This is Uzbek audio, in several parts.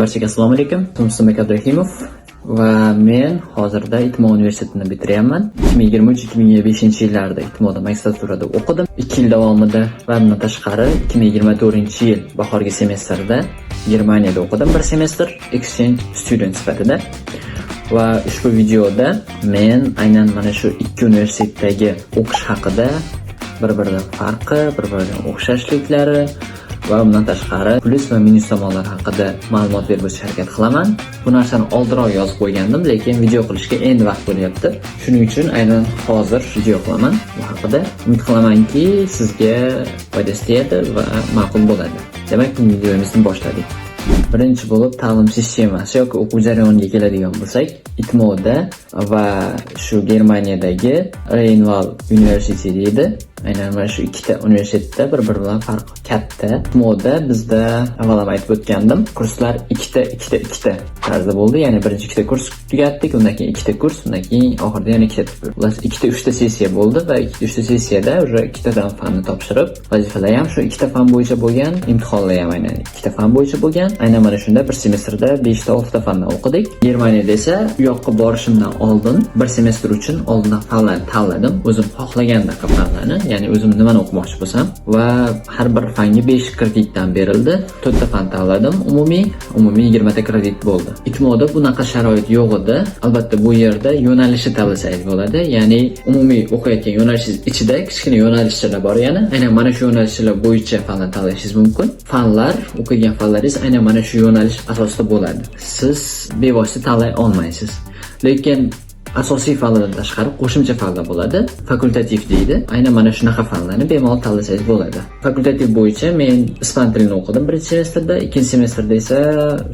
Barchaga assalomu alaykum. Ismim Abdurahimov va men hozirda ITMO universitetini bitiryapman. 2023-2025-yillarda ITMOda magistraturada o'qidim. 2 yil davomida va bundan tashqari 2024-yil bahorgi semestrda Germaniyada o'qidim. Bir semestr exchange student sifatida. Va ushbu videoda men aynan mana shu ikki universitetdagi o'qish haqida bir-biridan farqi, bir-biridan o'xshashliklari va bundan tashqari plus va minus tomonlar haqida ma'lumot berib o'tishga harakat qilaman. Bu narsani oldinroq yozib qo'ygandim, lekin video qilishga endi vaqt bo'lyapti. Shuning uchun aynan hozir video qilaman bu haqida. Umid qilamanki, sizga foydasi tegadi va ma'qul bo'ladi. Demak, bu videomizni boshladik. Birinchi bo'lib ta'lim sistemasi yoki o'quv jarayoniga keladigan bo'lsak, ITMOda va shu Germaniyadagi Rheinland University deydi. Aynan mana shu ikkita universitetda bir-biri bilan farqi katta. ITMOda bizda avval ham aytib o'tgandim, kurslar ikkita tarzda bo'ldi. Ya'ni birinchi ikkita kurs tugatdik, undan keyin ikkita kurs, undan keyin oxirida yana ikkita. Ular ikkita sessiya bo'ldi va ikkita sessiyada o'sha ikkitadan fanni topshirib, vazifalar ham shu ikkita fan bo'yicha bo'lgan, imtihonlar ham aynan ikkita fan bo'yicha bo'lgan. Aynan mana shunda bir semestrda 5 ta 6 ta fanni o'qidik. Germaniyada esa u yoqqa borishimdan oldin bir semestr uchun oldindan fanlarni tanladim. O'zim xohlagandaqa fanlarni, ya'ni o'zim nimani o'qimoqchi bo'lsam va har bir fanga 5 kreditdan berildi. 4 ta fan tanladim. Umumiy 20 ta kredit bo'ldi. ITMOda bunaqa sharoit yo'q edi. Albatta bu yerda yo'nalishni tanlasangiz bo'ladi. Ya'ni umumiy o'qiyotgan yo'nalishingiz ichida kichkina yo'nalishlar bor, ya'ni aynan mana shu yo'nalishlar bo'yicha fanlar tanlashingiz mumkin. Fanlar, o'qigan fanlaringiz aynan mana shu yo'nalish asosida bo'ladi. Siz bevosita tanlay olmaysiz. Lekin asosiy fanlardan tashqari qo'shimcha fanlar bo'ladi. Fakultativ deydi. Aynan mana shunaqa fanlarni bemalol tanlasangiz bo'ladi. Fakultativ bo'yicha men ispan tilini o'qidim birinchi semestrda, ikkinchi semestrda esa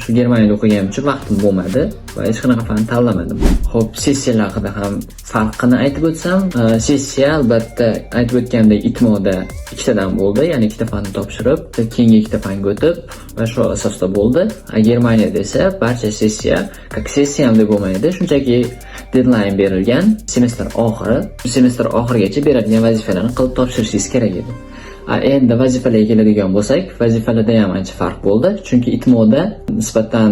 shu Germaniyada o'qiganim uchun vaqtim bo'lmadi va hech qanaqa fan tanlamadim. Xo'p, sessiyalar haqida ham farqini aytib o'tsam, sessiya albatta aytib o'tgandek ITMOda ikkitadan bo'ldi, ya'ni ikkita fanni topshirib, keyingi ikkita fanga o'tib va shu asosda bo'ldi. Germaniyada esa barcha sessiya, sessiya ham deb bo'lmaydi, shunchaki deadline berilgan, semestr oxirigacha berilgan vazifalarni qilib topshirishingiz kerak edi. Endi vazifalarga keladigan bo'lsak, vazifalarda ham ancha farq bo'ldi, chunki ITMOda nisbatan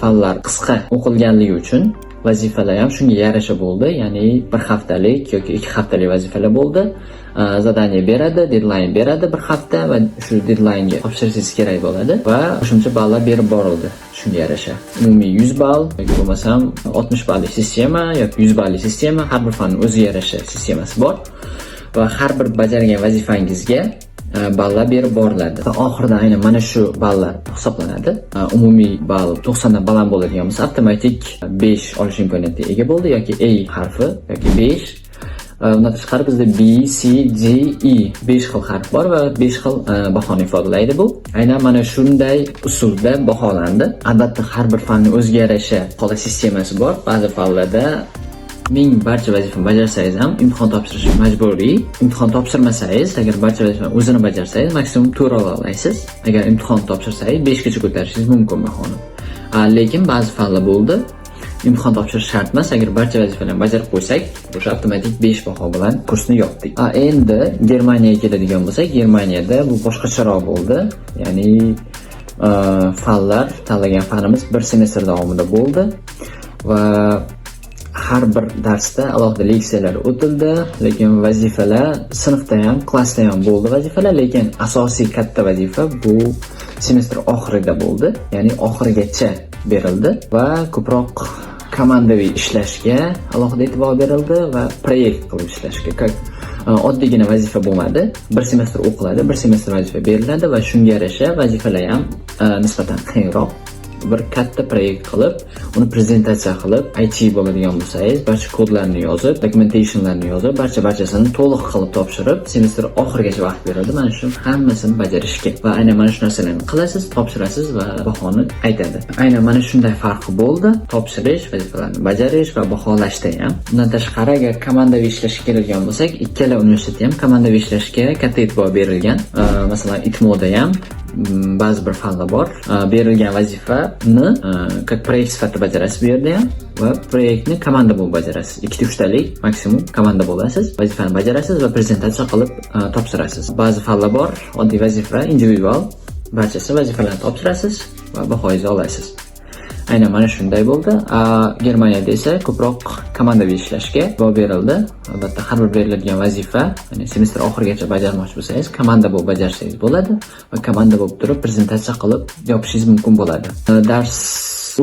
fanlar qisqa o'qilganligi uchun vazifalar ham shunga yarasha bo'ldi, ya'ni bir haftalik yoki 2 haftalik vazifalar bo'ldi. Zadaniya beradi, deadline beradi bir hafta va shu deadline'ga topshirishingiz kerak bo'ladi va qo'shimcha ballar berib borildi shunga yarasha. Umumiy 100 ball yoki bo'lmasam 60 ballik sistema yoki 100 ballik sistema, har bir fanning o'ziga yarasha sistemasi bor va har bir bajargan vazifangizga ballar berib boriladi. Va oxirida aynan mana shu ballar hisoblanadi. Umumiy ball 90 dan baland bo'ladigan bo'lsa, avtomatik 5 olish imkoniyatiga ega bo'ldi yoki A harfi yoki 5. Undan tashqari bizda B, C, D, E 5 xil harf bor va 5 xil bahoni ifodalaydi bu. Aynan mana shunday usulda baholandi. Albatta har bir fanning o'ziga yarasha qola sistemasi bor. Ba'zi fanlarda barcha vazifani bajarsangiz ham imtihon topshirish majburiy. Imtihon topshirmasangiz, agar barcha vazifani o'zini bajarsangiz, maksimum 4 ola olasiz. Agar imtihon topshirsangiz 5 gacha ko'tarishingiz mumkin bahoni. Lekin ba'zi fanlar bo'ldi, imtihon topshirish shart emas. Agar barcha vazifalarni bajarib qo'ysak, o'sha avtomatik 5 baho bilan kursni yopdik. Endi Germaniyaga keladigan bo'lsak, Germaniyada bu boshqacharoq bo'ldi. Ya'ni fanlar, tanlagan fanimiz bir semestr davomida bo'ldi va har bir darsda alohida leksiyalar o'tildi, lekin vazifalar sinfda ham, klassda ham bo'ldi vazifalar, lekin asosiy katta vazifa bu semestr oxirida bo'ldi. Ya'ni oxirigacha berildi va ko'proq komandaviy ishlashga alohida e'tibor berildi va proyekt qilib ishlashga. Oddiygina vazifa bo'lmadi. Bir semestr o'qiladi, bir semestr vazifa beriladi va shunga yarasha vazifalar ham nisbatan qiyinroq. Bir katta proyekt qilib, uni prezentatsiya qilib, IT bo'ladigan bo'lsangiz, barcha kodlarni yozib, documentationlarni yozib, barchasini to'liq qilib topshirib, semestr oxirigacha vaqt berildi. Mana shu hammasini bajarishga va aynan mana shu narsalarni qilasiz, topshirasiz va bahoni aytadi. Aynan mana shunday farqi bo'ldi. Topshirish, vazifalarni bajarish va baholashda ham. Bundan tashqari, agar komandaviy ishlashga keladigan bo'lsak, ikkala universitetda ham komandaviy ishlashga katta e'tibor berilgan. Masalan, ITMOda ham ba'zi bir fanlar bor. Berilgan vazifani как proyekt sifatida bajarasiz bu yerda ham va proyektni komanda bo'lib bajarasiz. 2-3 talik maksimum komanda bo'lasiz. Vazifani bajarasiz va prezentatsiya qilib topshirasiz. Ba'zi fanlar bor, oddiy vazifa, individual, barchasi vazifalarni topshirasiz va bahoyingizni olasiz. Aynan mana shunday bo'ldi. Germaniyada esa ko'proq komandaviy ishlashga e'tibor berildi. Albatta har bir beriladigan vazifa, ya'ni semestr oxirigacha bajarmoqchi bo'lsangiz, komanda bo'lib bajarsangiz bo'ladi va komanda bo'lib turib prezentatsiya qilib yopishingiz mumkin bo'ladi. Dars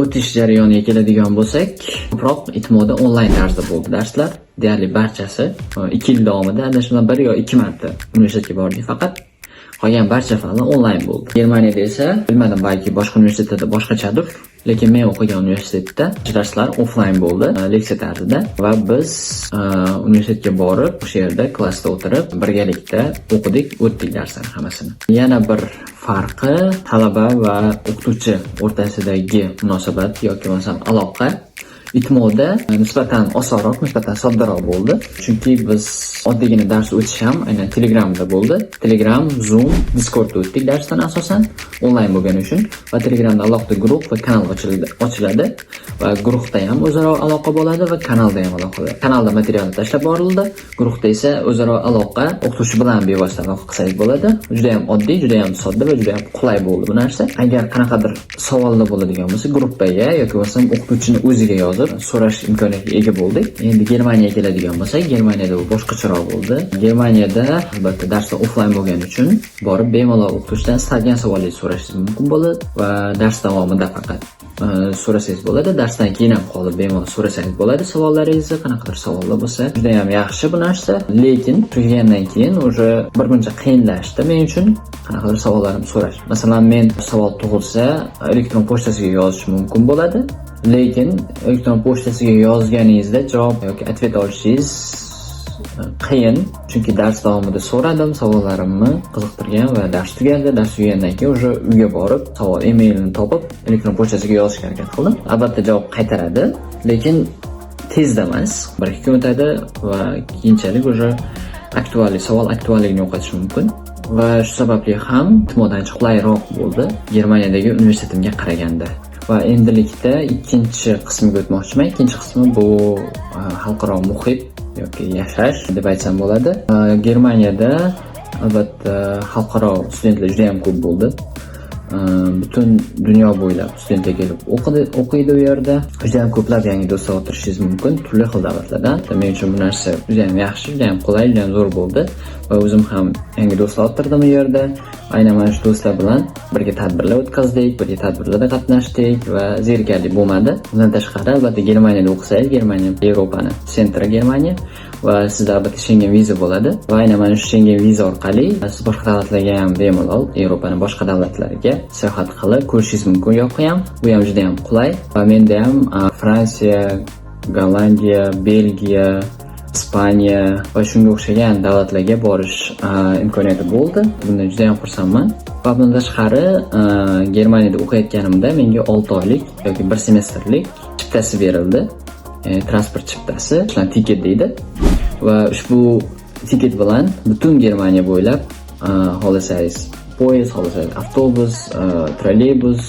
o'tish jarayoniga keladigan bo'lsak, ko'proq ITMOda onlayn tarzda bo'ldi darslar. Deyarli barchasi 2 yil davomida adashmadan 1 yo 2 marta universitetga bordik faqat. Qolgan barcha fanlar onlayn bo'ldi. Germaniyada esa bilmadim, balki boshqa universitetlarda boshqachadir, lekin men o'qigan universitetda darslar offlayn bo'ldi, leksiya tarzida va biz universitetga borib, o'sha yerda klassda o'tirib, birgalikda o'qidik, o'tdik darslarni hammasini. Yana bir farqi talaba va o'qituvchi o'rtasidagi munosabat yoki bo'lmasam aloqa ITMOda nisbatan osonroq, nisbatan soddaroq bo'ldi. Chunki biz oddiygina dars o'tish ham aynan Telegramda bo'ldi. Telegram, Zoom, Discordda o'tdik darsdan asosan onlayn bo'lgani uchun va Telegramda alohida guruh va kanal ochiladi va guruhda ham o'zaro aloqa bo'ladi va kanalda ham aloqa bo'ladi. Kanalda material tashlab borildi, guruhda esa o'zaro aloqa o'qituvchi bilan bevosita aloqa qilsangiz bo'ladi. Juda ham oddiy, juda ham sodda va juda ham qulay bo'ldi bu narsa. Agar qanaqadir savollar bo'ladigan bo'lsa, gruppaga yoki bo'lmasam o'qituvchini o'ziga so'rash imkoniyatiga ega bo'ldik. Endi Germaniyaga keladigan bo'lsak, Germaniyada bu boshqacharoq bo'ldi. Germaniyada albatta darslar offlayn bo'lgani uchun borib bemalol o'qituvchidan istalgan savolingizni so'rashingiz mumkin bo'ladi va dars davomida faqat so'rasangiz bo'ladi. Darsdan keyin ham qolib bemalol so'rasangiz bo'ladi savollaringizni, qanaqadir savollar bo'lsa. Juda ham yaxshi bu narsa, lekin tugagandan keyin o'sha bir muncha qiyinlashdi men uchun qanaqadir savollarimni so'rash. Masalan, men savol tug'ilsa, elektron pochtasiga yozish mumkin bo'ladi. Lekin elektron pochtasiga yozganingizda javob yoki atvet olishingiz qiyin, chunki dars davomida so'radim, savollarimni qiziqtirgan va dars tugadi. Dars tugagandan keyin o'sha uyga borib, savol emailini topib, elektron pochtasiga yozishga harakat qildim. Albatta javob qaytaradi, lekin tezda emas, 1-2 kun o'tadi va keyinchalik o'sha savol aktualligini yo'qotishi mumkin. Va shu sababli ham ITMOdan qulayroq bo'ldi Germaniyadagi universitetimga qaraganda. Va endilikda ikkinchi qismiga o'tmoqchiman. Ikkinchi qismi bu xalqaro muhit yoki yashash deb aytsam bo'ladi. Germaniyada albatta xalqaro studentlar juda ham ko'p bo'ldi. Butun dunyo bo'ylab studentlar kelib o'qiydi u yerda. Juda ham ko'plab yangi do'stlar orttirishingiz mumkin, turli xil davlatlardan. Men uchun bu narsa juda ham yaxshi, juda ham qulay, juda ham zo'r bo'ldi. Va o'zim ham yangi do'stlar orttirdim u yerda. Aynan mana shu do'stlar bilan birga tadbirlar o'tkazdik, birga tadbirlarda qatnashdik va zerikarli bo'lmadi. Bundan tashqari, albatta Germaniyada o'qisangiz, Germaniya Yevropani sentri Germaniya va sizda albatta Schengen viza bo'ladi. Va aynan mana shu Schengen viza orqali siz boshqa davlatlarga ham bemalol Yevropaning boshqa davlatlariga sayohat qilib ko'rishingiz mumkin. Yo'qi ham, bu ham juda ham qulay. Va menda ham Fransiya, Gollandiya, Belgiya, Ispaniya va shunga o'xshagan davlatlarga borish imkoniyati bo'ldi. Bundan juda ham xursandman. Va bundan tashqari Germaniyada o'qiyotganimda menga 6 oylik yoki 1 semestrlik chiptasi berildi. Transport chiptasi, tiket deydi. Va ushbu tiket bilan butun Germaniya bo'ylab xohlasangiz poyezd, xohlasangiz avtobus, trolleybus,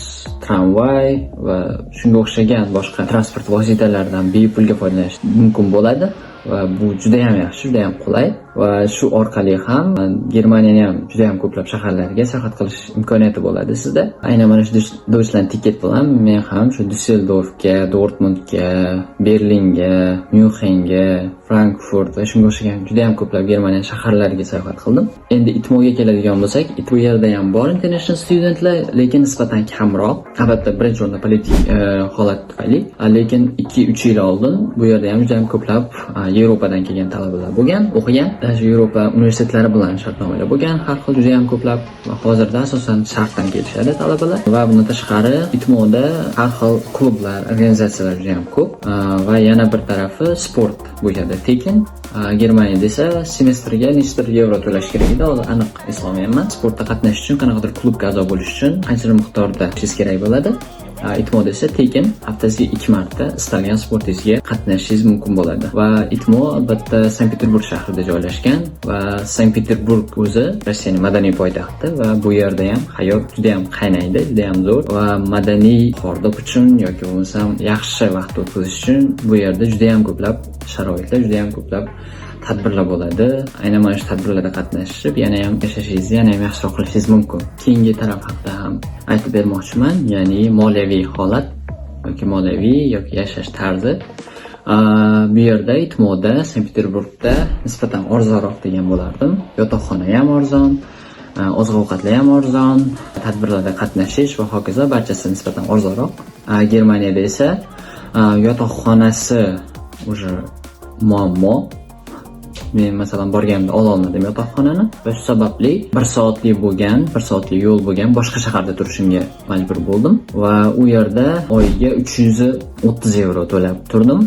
tramvay va shunga o'xshagan boshqa transport vositalaridan bepulga foydalanish mumkin bo'ladi. Va bu juda ham yaxshi, juda ham qulay va shu orqali ham Germaniyaning ham juda ham ko'plab shaharlariga sayohat qilish imkoniyati bo'ladi sizda. Aynan mana shu Deutschland tiket bilan men ham shu Düsseldorfga, Dortmundga, Berlinga, Myunxenga, Frankfurt va shunga o'xshagan juda ham ko'plab Germaniya shaharlariga sayohat qildim. Endi ITMOga keladigan bo'lsak, ITMO yerda ham bor international studentlar, lekin nisbatan kamroq. Albatta birinchi o'rinda politik holat tufayli, lekin 2-3 yil oldin bu yerda ham juda ham ko'plab Yevropadan kelgan talabalar bo'lgan, o'qigan. Yevropa universitetlari bilan shartnomalar bo'lgan, har xil juda ham ko'plab va hozirda asosan sharqdan kelishadi talabalar. Va bundan tashqari ITMOda har xil klublar, organizatsiyalar juda ham ko'p va yana bir tarafi sport bo'ladi. Tekin Germaniyada esa semestrga nechta yevro to'lash kerak edi, hozir aniq eslolmayman. Sportda qatnashish uchun, qanaqadir klubga a'zo bo'lish uchun qancha miqdorda ishingiz kerak bo'ladi. ITMOda esa tekin haftasiga 2 marta istalgan sportingizga qatnashishingiz mumkin bo'ladi. Va ITMO albatta Sankt-Peterburg shahrida joylashgan va Sankt-Peterburg o'zi Rossiyaning madaniy poytaxti va bu yerda ham hayot juda ham qaynaydi, juda ham zo'r va madaniy hordiq uchun yoki bo'lmasam yaxshi vaqt o'tkazish uchun bu yerda juda ham ko'plab sharoitlar, juda ham ko'plab tadbirlar bo'ladi. Aynan mana shu tadbirlarda qatnashib, yana ham yashashingizni yana ham yaxshiroq qilishingiz mumkin. Keyingi taraf haqida ham aytib bermoqchiman, ya'ni moliyaviy holat. yoki moliyaviy yoki yashash tarzi. Bu yerda ITMOda, Sankt-Peterburgda nisbatan arzonroq degan bo'lardim. Yotoqxona ham arzon, oziq-ovqatlar ham arzon, tadbirlarda qatnashish va hokazo barchasi nisbatan arzonroq. Germaniyada esa yotoqxonasi уже muammo. Men masalan borganimda ololmadim yotoqxonani va shu sababli 1 soatlik yo'l bo'lgan boshqa shaharda turishimga majbur bo'ldim va u yerda oyiga 330 euro to'lab turdim.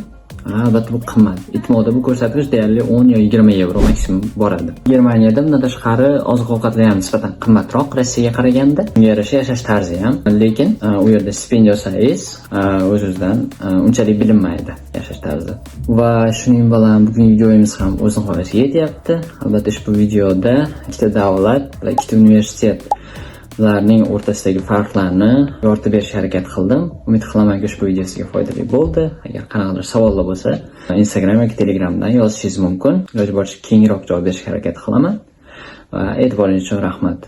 Albatta bu qimmat. ITMOda bu ko'rsatkich deyarli 10 yo 20 euro maksimum boradi. Germaniyada bundan tashqari oziq-ovqatlar ham nisbatan qimmatroq Rossiyaga qaraganda. Unga yarasha yashash tarzi ham, lekin u yerda stipendiya olsangiz o'z-o'zidan unchalik bilinmaydi yashash tarzi. Va shuning bilan bugungi videomiz ham o'z nihoyasiga yetyapti. Albatta ushbu videoda ikkita davlat va ikkita universitet ularning o'rtasidagi farqlarni yoritib berishga harakat qildim. Umid qilamanki, ushbu video sizga foydali bo'ldi. Agar qanaqadir savollar bo'lsa, Instagram yoki Telegramdan yozishingiz mumkin. Iloji boricha kengroq javob berishga harakat qilaman. Va e'tiboringiz uchun rahmat.